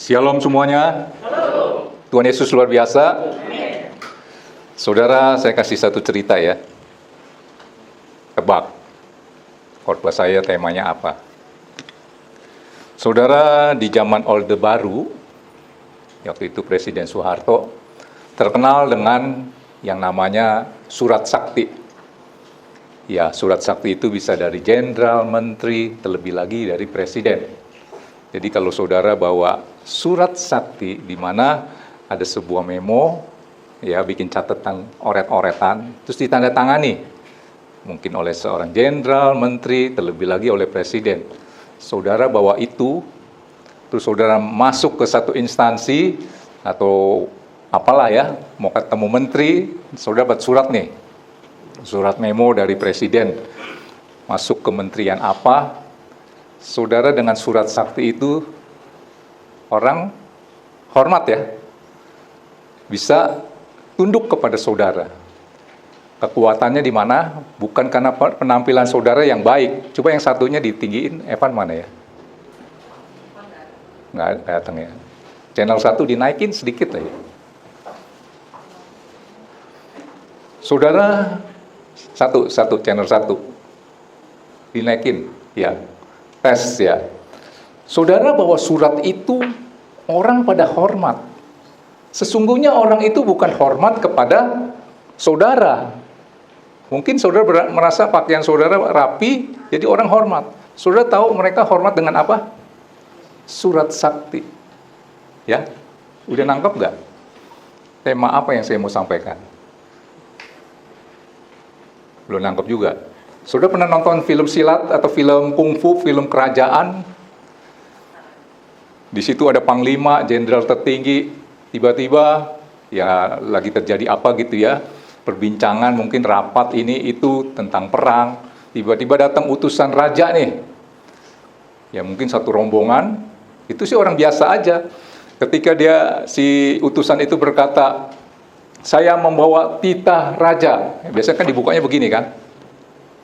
Shalom semuanya. Tuhan Yesus luar biasa. Saudara, saya kasih satu cerita ya. Tebak, khotbah saya temanya apa? Saudara, di zaman Orde Baru, waktu itu Presiden Soeharto terkenal dengan yang namanya surat sakti. Ya, surat sakti itu bisa dari jenderal, menteri, terlebih lagi dari presiden. Jadi kalau saudara bawa surat sakti di mana ada sebuah memo, ya bikin catatan oret-oretan, terus ditandatangani, mungkin oleh seorang jenderal, menteri, terlebih lagi oleh presiden. Saudara bawa itu, terus saudara masuk ke satu instansi atau apalah ya, mau ketemu menteri, saudara buat surat nih, surat memo dari presiden, masuk ke kementerian apa. Saudara dengan surat sakti itu, orang hormat ya, bisa tunduk kepada saudara. Kekuatannya di mana? Bukan karena penampilan saudara yang baik. Coba yang satunya ditinggiin, Evan mana ya? Nggak datang ya. Channel 1 dinaikin sedikit aja. Saudara, satu channel 1 dinaikin, ya. Tes ya. Saudara bawa surat itu, orang pada hormat. Sesungguhnya orang itu bukan hormat kepada saudara. Mungkin saudara merasa pakaian saudara rapi, jadi orang hormat. Saudara tahu mereka hormat dengan apa? Surat sakti. Ya, udah nangkep nggak? Tema apa yang saya mau sampaikan? Belum nangkep juga. Saudara pernah nonton film silat atau film kungfu, film kerajaan? Di situ ada panglima, jenderal tertinggi, tiba-tiba ya lagi terjadi apa gitu ya, perbincangan mungkin rapat ini itu tentang perang, tiba-tiba datang utusan raja nih. Ya mungkin satu rombongan, itu sih orang biasa aja. Ketika si utusan itu berkata, "Saya membawa titah raja." Biasanya kan dibukanya begini kan?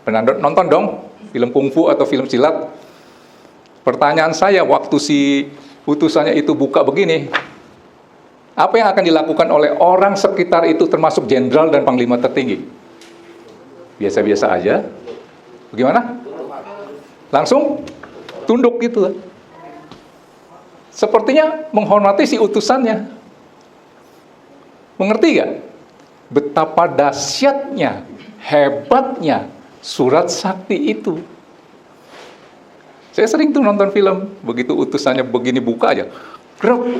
Pernah nonton dong film kungfu atau film silat? Pertanyaan saya, waktu si utusannya itu buka begini, apa yang akan dilakukan oleh orang sekitar itu termasuk jenderal dan panglima tertinggi? Biasa-biasa aja. Bagaimana? Langsung tunduk gitu. Sepertinya menghormati si utusannya. Mengerti gak? Betapa dahsyatnya, hebatnya surat sakti itu. Saya sering tuh nonton film, begitu utusannya begini buka aja,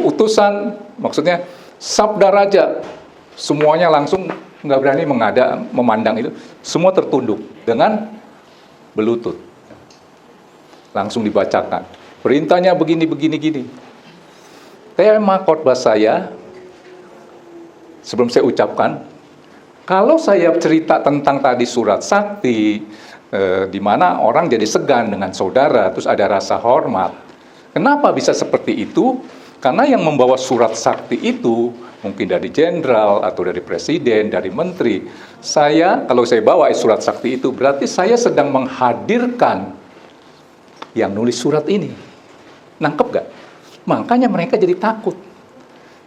utusan, maksudnya sabda raja, semuanya langsung nggak berani memandang itu, semua tertunduk dengan berlutut, langsung dibacakan, perintahnya begini. Tema khotbah saya, sebelum saya ucapkan, kalau saya cerita tentang tadi surat sakti, di mana orang jadi segan dengan saudara, terus ada rasa hormat. Kenapa bisa seperti itu? Karena yang membawa surat sakti itu, mungkin dari jenderal, atau dari presiden, dari menteri. Kalau saya bawa surat sakti itu, berarti saya sedang menghadirkan yang nulis surat ini. Nangkep gak? Makanya mereka jadi takut.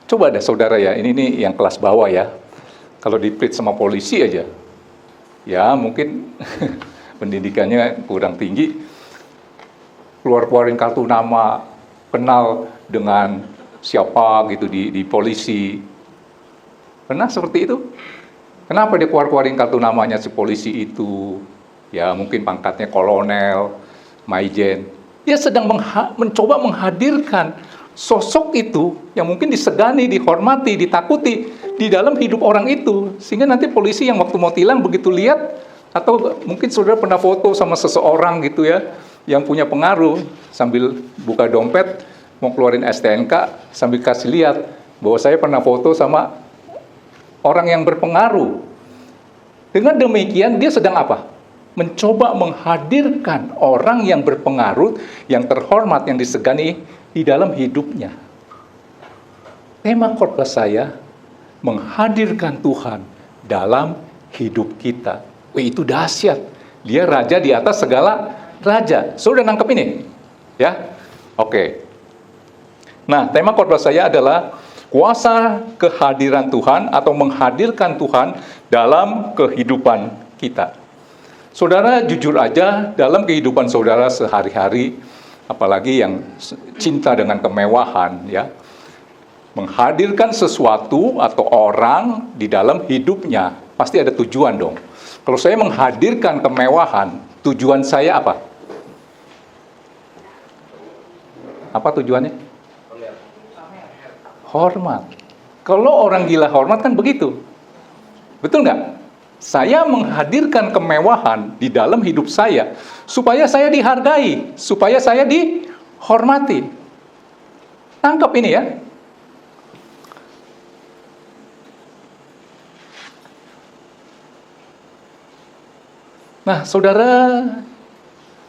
Coba deh saudara ya, ini yang kelas bawah ya. Kalau diprit sama polisi aja, ya mungkin pendidikannya kurang tinggi, keluarin kartu nama, kenal dengan siapa gitu di polisi. Pernah seperti itu? Kenapa dia keluarin kartu namanya si polisi itu? Ya mungkin pangkatnya kolonel, maijen. Dia sedang mencoba menghadirkan sosok itu yang mungkin disegani, dihormati, ditakuti di dalam hidup orang itu, sehingga nanti polisi yang waktu mau tilang begitu lihat, atau mungkin saudara pernah foto sama seseorang gitu ya, yang punya pengaruh, sambil buka dompet mau keluarin STNK, sambil kasih lihat bahwa saya pernah foto sama orang yang berpengaruh. Dengan demikian dia sedang apa? Mencoba menghadirkan orang yang berpengaruh, yang terhormat, yang disegani di dalam hidupnya. Tema khotbah saya, menghadirkan Tuhan dalam hidup kita. Itu dahsyat. Dia raja di atas segala raja. Sudah nangkep ini? Ya? Oke. Nah, tema khotbah saya adalah kuasa kehadiran Tuhan atau menghadirkan Tuhan dalam kehidupan kita. Saudara, jujur aja, dalam kehidupan saudara sehari-hari, apalagi yang cinta dengan kemewahan, ya, menghadirkan sesuatu atau orang di dalam hidupnya, pasti ada tujuan dong. Kalau saya menghadirkan kemewahan, tujuan saya apa? Apa tujuannya? Hormat. Kalau orang gila hormat kan begitu. Betul nggak? Saya menghadirkan kemewahan di dalam hidup saya supaya saya dihargai, supaya saya dihormati. Tangkap ini ya. Nah, saudara,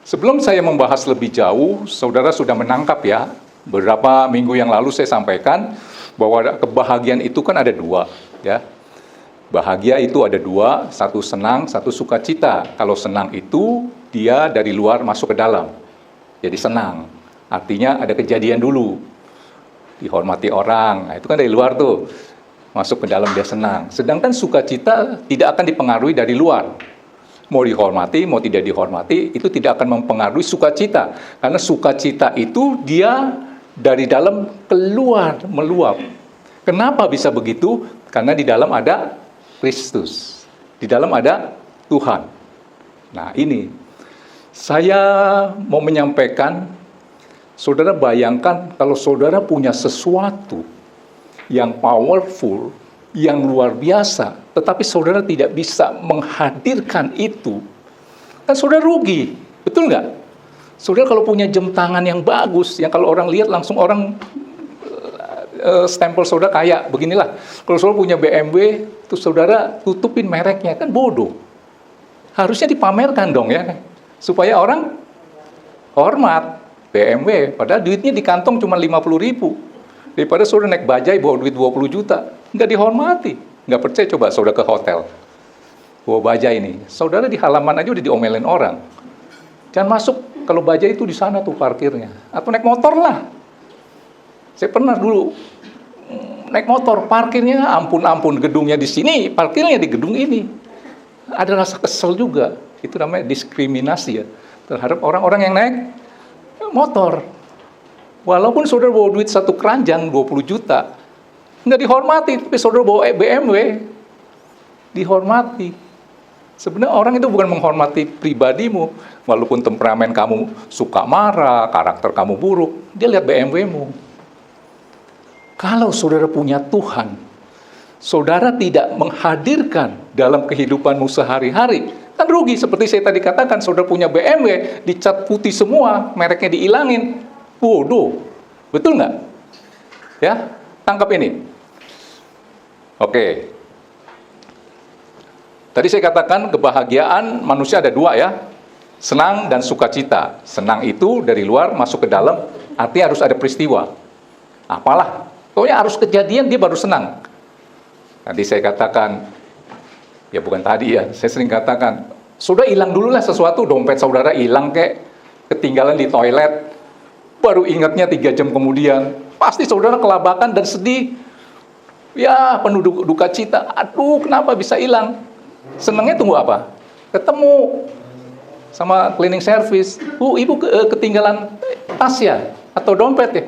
sebelum saya membahas lebih jauh, saudara sudah menangkap ya. Beberapa minggu yang lalu saya sampaikan bahwa kebahagiaan itu kan ada dua, ya. Bahagia itu ada dua, satu senang, satu sukacita. Kalau senang itu dia dari luar masuk ke dalam, jadi senang. Artinya ada kejadian dulu, dihormati orang. Nah, itu kan dari luar tuh, masuk ke dalam dia senang. Sedangkan sukacita tidak akan dipengaruhi dari luar. Mau dihormati, mau tidak dihormati, itu tidak akan mempengaruhi sukacita. Karena sukacita itu dia dari dalam keluar, meluap. Kenapa bisa begitu? Karena di dalam ada Kristus. Di dalam ada Tuhan. Nah, ini saya mau menyampaikan, saudara bayangkan kalau saudara punya sesuatu yang powerful, yang luar biasa, tetapi saudara tidak bisa menghadirkan itu, kan saudara rugi, betul nggak? Saudara kalau punya jam tangan yang bagus, yang kalau orang lihat langsung orang stempel saudara kayak beginilah. Kalau saudara punya BMW, terus saudara tutupin mereknya, kan bodoh. Harusnya dipamerkan dong ya, supaya orang hormat BMW, padahal duitnya di kantong cuma 50.000. Daripada saudara naik bajai bawa duit 20 juta, nggak dihormati. Nggak percaya, coba saudara ke hotel, bawa bajai ini, saudara di halaman aja udah diomelin orang. Jangan masuk, kalau bajai itu di sana tuh parkirnya. Atau naik motor lah. Saya pernah dulu naik motor, parkirnya ampun-ampun, gedungnya di sini, parkirnya di gedung ini. Ada rasa kesel juga. Itu namanya diskriminasi ya, terhadap orang-orang yang naik motor. Walaupun saudara bawa duit satu keranjang 20 juta, nggak dihormati. Tapi saudara bawa BMW, dihormati. Sebenarnya orang itu bukan menghormati pribadimu. Walaupun temperamen kamu suka marah, karakter kamu buruk, dia lihat BMW-mu. Kalau saudara punya Tuhan, saudara tidak menghadirkan dalam kehidupanmu sehari-hari, kan rugi. Seperti saya tadi katakan, saudara punya BMW, dicat putih semua, mereknya dihilangin, bodoh. Betul nggak? Ya, tangkap ini. Oke. Tadi saya katakan kebahagiaan manusia ada dua ya, senang dan sukacita. Senang itu dari luar masuk ke dalam, artinya harus ada peristiwa. Apalah, pokoknya harus kejadian dia baru senang. Tadi saya katakan, ya bukan tadi ya, saya sering katakan, saudara hilang dulu lah sesuatu, dompet saudara hilang kayak ketinggalan di toilet, baru ingatnya 3 jam kemudian, pasti saudara kelabakan dan sedih. Ya, penuh duka cita, aduh kenapa bisa hilang? Senangnya tunggu apa? Ketemu sama cleaning service. Ibu ketinggalan tas ya? Atau dompet ya?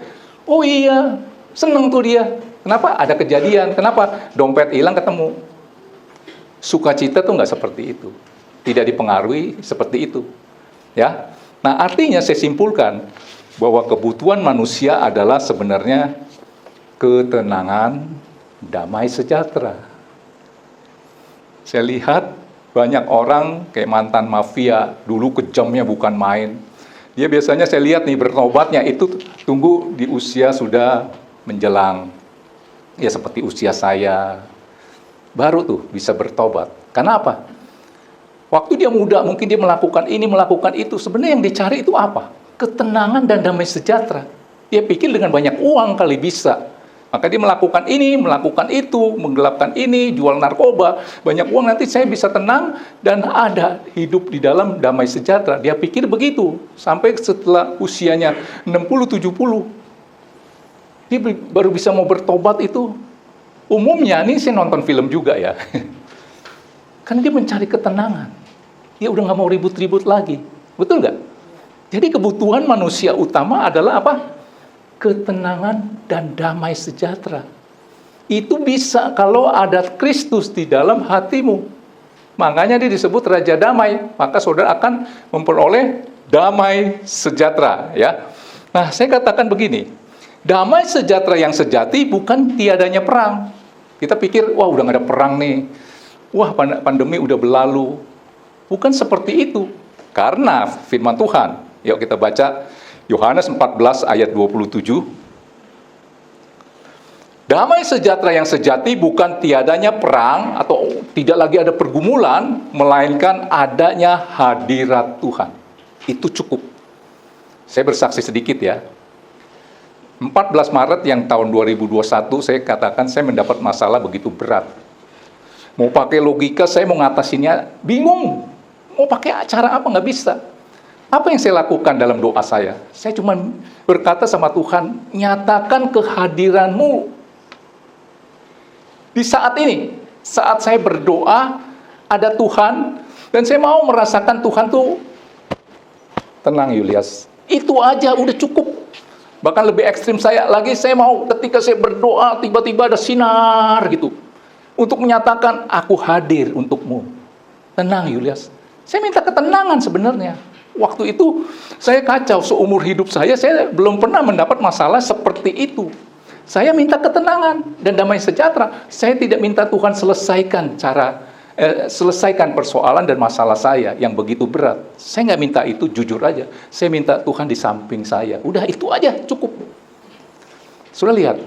Oh iya, seneng tuh dia. Kenapa? Ada kejadian. Kenapa? Dompet hilang ketemu. Sukacita tuh nggak seperti itu. Tidak dipengaruhi seperti itu. Ya. Nah, artinya saya simpulkan bahwa kebutuhan manusia adalah sebenarnya ketenangan, damai sejahtera. Saya lihat banyak orang kayak mantan mafia, dulu kejamnya bukan main. Dia biasanya saya lihat nih bertobatnya itu tunggu di usia sudah menjelang, ya seperti usia saya, baru tuh bisa bertobat. Karena apa? Waktu dia muda mungkin dia melakukan ini, melakukan itu. Sebenarnya yang dicari itu apa? Ketenangan dan damai sejahtera. Dia pikir dengan banyak uang kali bisa. Maka dia melakukan ini, melakukan itu, menggelapkan ini, jual narkoba, banyak uang, nanti saya bisa tenang dan ada hidup di dalam damai sejahtera. Dia pikir begitu, sampai setelah usianya 60-70. Dia baru bisa mau bertobat itu. Umumnya, ini saya nonton film juga ya. Kan dia mencari ketenangan. Dia udah nggak mau ribut-ribut lagi. Betul nggak? Jadi kebutuhan manusia utama adalah apa? Ketenangan dan damai sejahtera. Itu bisa kalau ada Kristus di dalam hatimu. Makanya dia disebut Raja Damai. Maka saudara akan memperoleh damai sejahtera. Ya. Nah, saya katakan begini. Damai sejahtera yang sejati bukan tiadanya perang. Kita pikir, wah udah nggak ada perang nih. Wah pandemi udah berlalu. Bukan seperti itu. Karena firman Tuhan. Yuk kita baca Yohanes 14 ayat 27. Damai sejahtera yang sejati bukan tiadanya perang atau tidak lagi ada pergumulan, melainkan adanya hadirat Tuhan. Itu cukup. Saya bersaksi sedikit ya. 14 Maret yang tahun 2021 saya katakan saya mendapat masalah begitu berat. Mau pakai logika saya mau ngatasinnya bingung. Mau pakai cara apa nggak bisa. Apa yang saya lakukan dalam doa saya? Saya cuma berkata sama Tuhan, nyatakan kehadiran-Mu di saat ini. Saat saya berdoa, ada Tuhan, dan saya mau merasakan Tuhan tuh tenang Yulias. Itu aja udah cukup. Bahkan lebih ekstrim saya mau ketika saya berdoa, tiba-tiba ada sinar gitu. Untuk menyatakan, aku hadir untukmu. Tenang Yulias. Saya minta ketenangan sebenarnya. Waktu itu saya kacau, seumur hidup saya belum pernah mendapat masalah seperti itu. Saya minta ketenangan dan damai sejahtera. Saya tidak minta Tuhan selesaikan persoalan dan masalah saya yang begitu berat. Saya nggak minta itu, jujur aja. Saya minta Tuhan di samping saya. Udah itu aja, cukup. Sudah lihat,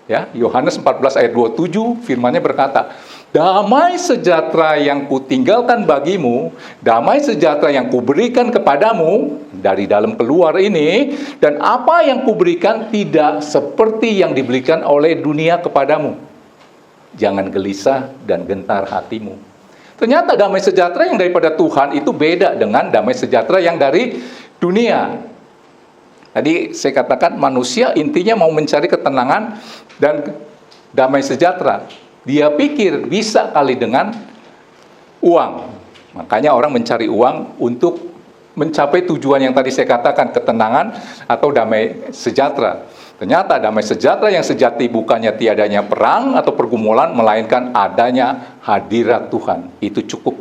ya Yohanes 14 ayat 27, firman-Nya berkata, damai sejahtera yang kutinggalkan bagimu, damai sejahtera yang kuberikan kepadamu, dari dalam keluar ini, dan apa yang kuberikan tidak seperti yang diberikan oleh dunia kepadamu. Jangan gelisah dan gentar hatimu. Ternyata damai sejahtera yang daripada Tuhan itu beda dengan damai sejahtera yang dari dunia. Tadi saya katakan manusia intinya mau mencari ketenangan dan damai sejahtera. Dia pikir bisa kali dengan uang. Makanya orang mencari uang untuk mencapai tujuan yang tadi saya katakan, ketenangan atau damai sejahtera. Ternyata damai sejahtera yang sejati bukannya tiadanya perang atau pergumulan, melainkan adanya hadirat Tuhan. Itu cukup.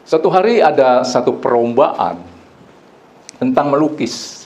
Satu hari ada satu perlombaan tentang melukis.